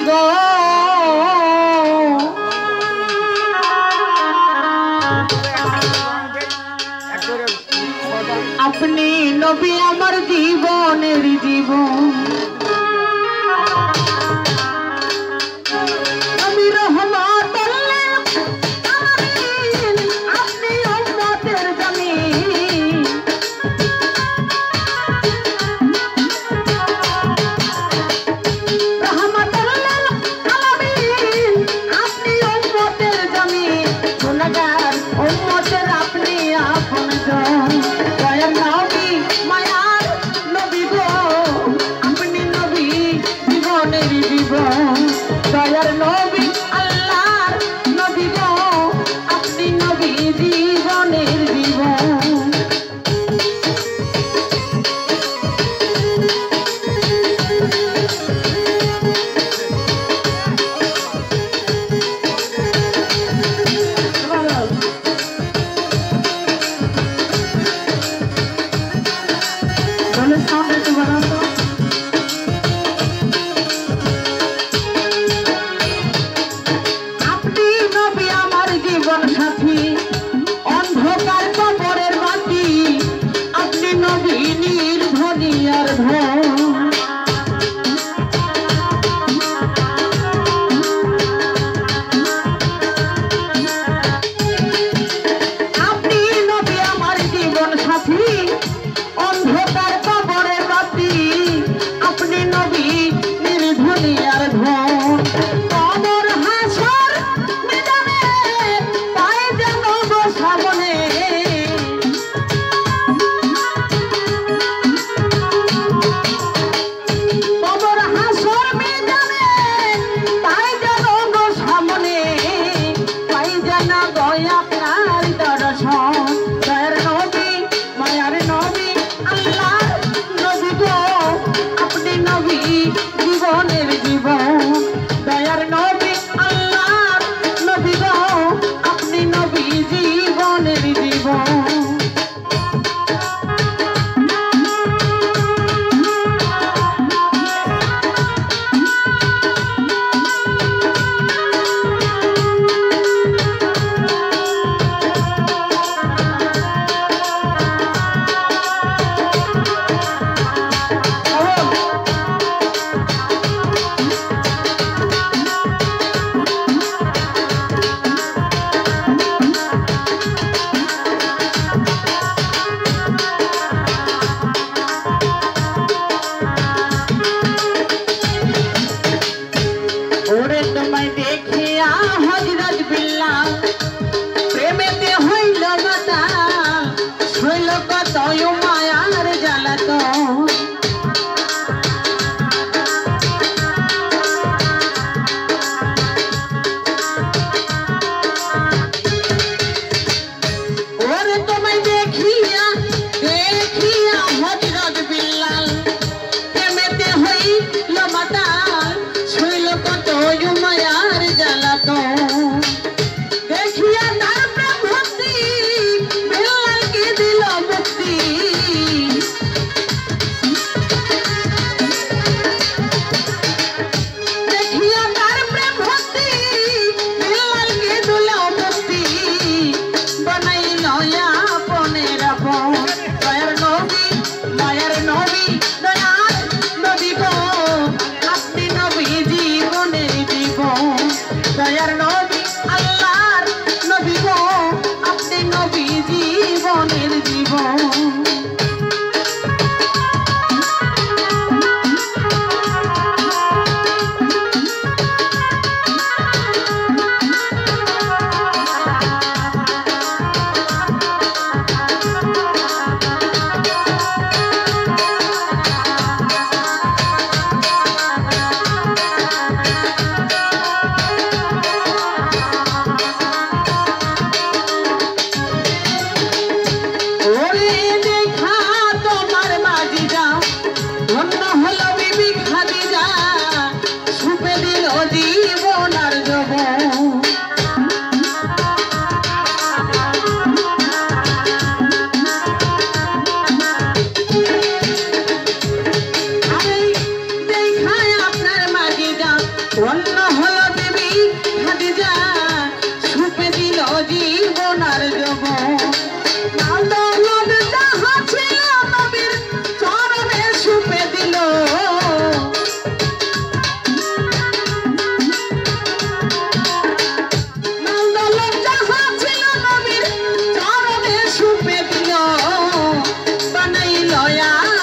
গো আপনি নবী আমার জীবনের জীবন আমি রহমত আপনি উম্মতের জামিন রহমতুল আলামিন আপনি উম্মতের জামিন গুনাহগার উম্মতের আপনি আপনজন দয়ার নবী মায়ার নবী গো আপনি নবী জীবনের জীবন দয়ার নবী আল্লাহর নবী গো আপনি নবী জীবনের জীবন অন্য হলো দেবী খাদিজা সুপে দিল জীবন আর যৌবন দৌলত যাহা ছিল নবীর চরণে সুপে দিল দৌলত যাহা ছিল নবীর চরণে সুপে দিল বানাইল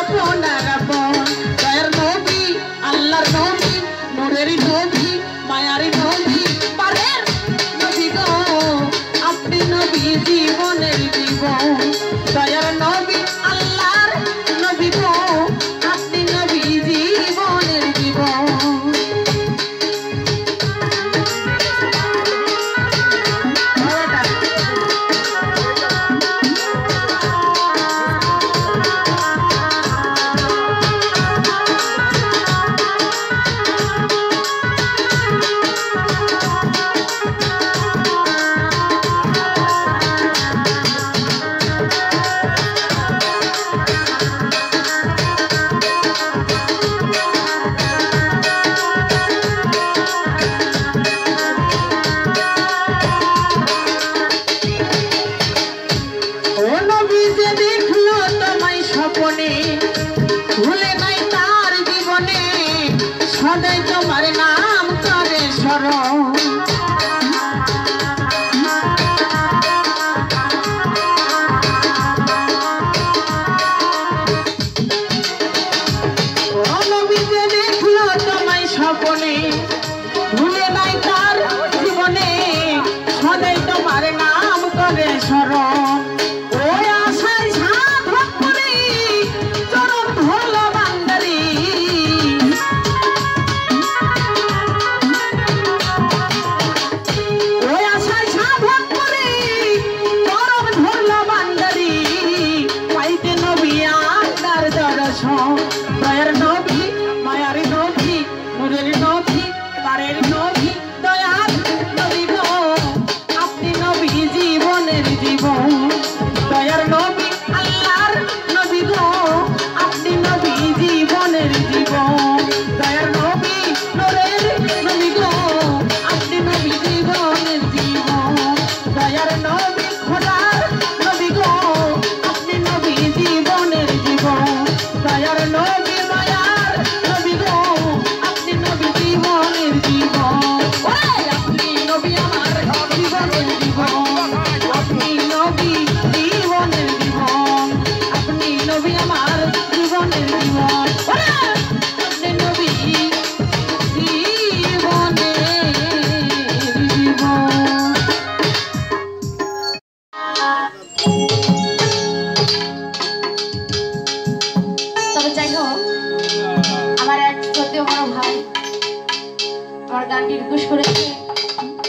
আপনার আপন দয়ার নবী আল্লাহর নবী নূরের নবী মায়ার নবী পারের নবী গো আপনি নবী জীবনের জীবন দয়ার নবী আল্লাহর নবী গো আপনি নবী জীবনের জীবন ভুলে নাই তার জীবনে সদাই তোমার নাম করে স্মরণ নবীতে দেখলো তোমায় স্বপনে ভুলে নাই তার জীবনে সদাই তোমার নাম করে স্মরণ দয়ার নবী মায়ার নবী নূরের নবী পারের নবী দয়ার নবী গো আপনি নবী জীবনের জীবন দয়ার নবী আল্লাহর নবী গো আপনি নবী জীবনের জীবন দয়ার নবী নূরের নবী গো আপনি নবী জীবনের জীবন দয়ার নবী খোদার নবী গো আপনি নবী জীবনের জীবন দয়ার নবী মায়ার নবী গো আপনি নবী জীবনের জীবন আপনি নবী আমার জীবনের জীবন আপনি নবী জীবনের জীবন আপনি নবী আমার জীবনের জীবন আপনি নবী জীবনের জীবন তবে যাই হোক আমার এক শ্রদ্ধেয় বড় ভাই আমার গানটি রিকোয়েস্ট করেছে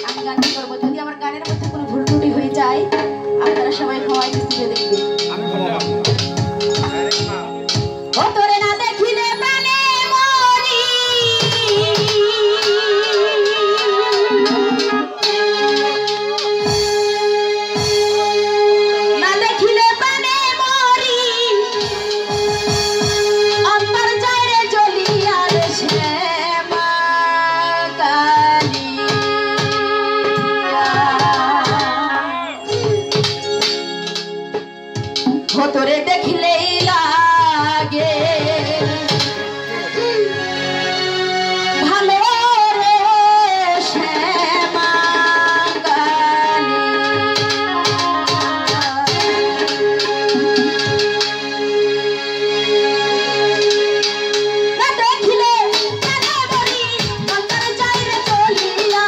আমি গানটি করবো যদি আমার গানের মধ্যে কোনো ভুল ত্রুটি হয়ে যায় আপনারা সবাই সবাই দেখবেন ও তোরে না দেখিলে প্রাণে মরি না দেখিলে প্রাণে মরি অন্তর যায় রে জ্বলিয়া রে শ্যামা কালিয়া তোরে দেখিলেই লাগে ভালো রে শ্যামা দেখিলে অন্তর যায় রে চলিয়া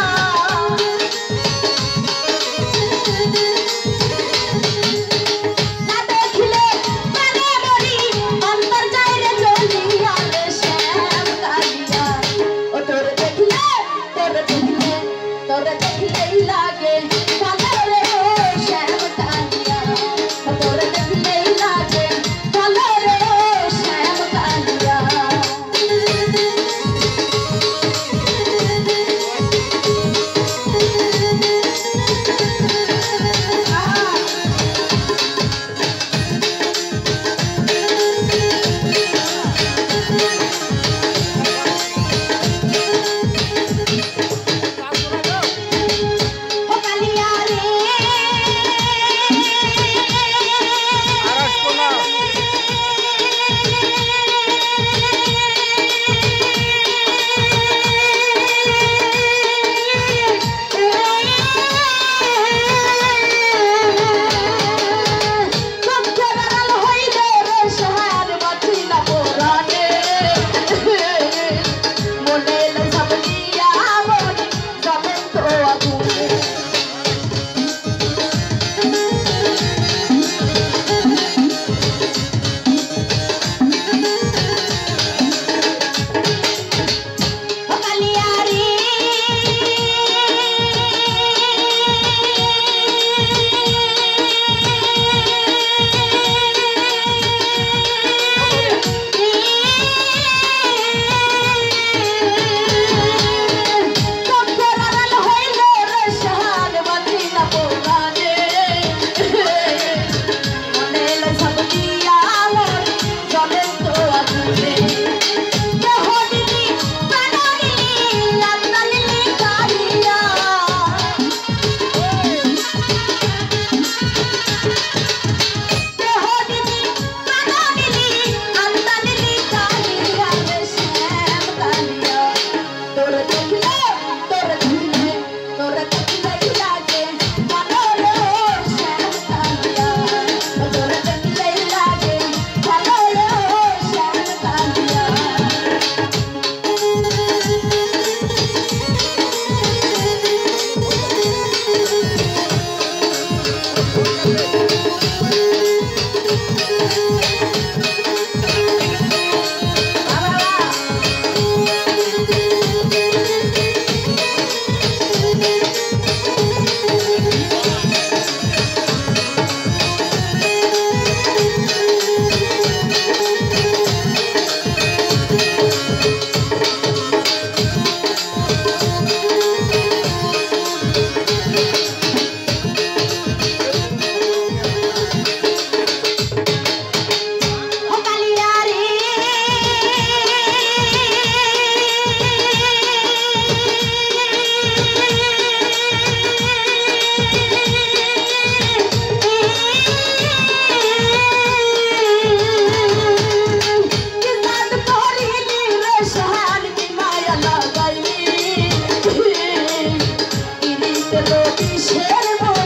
এলো কিসের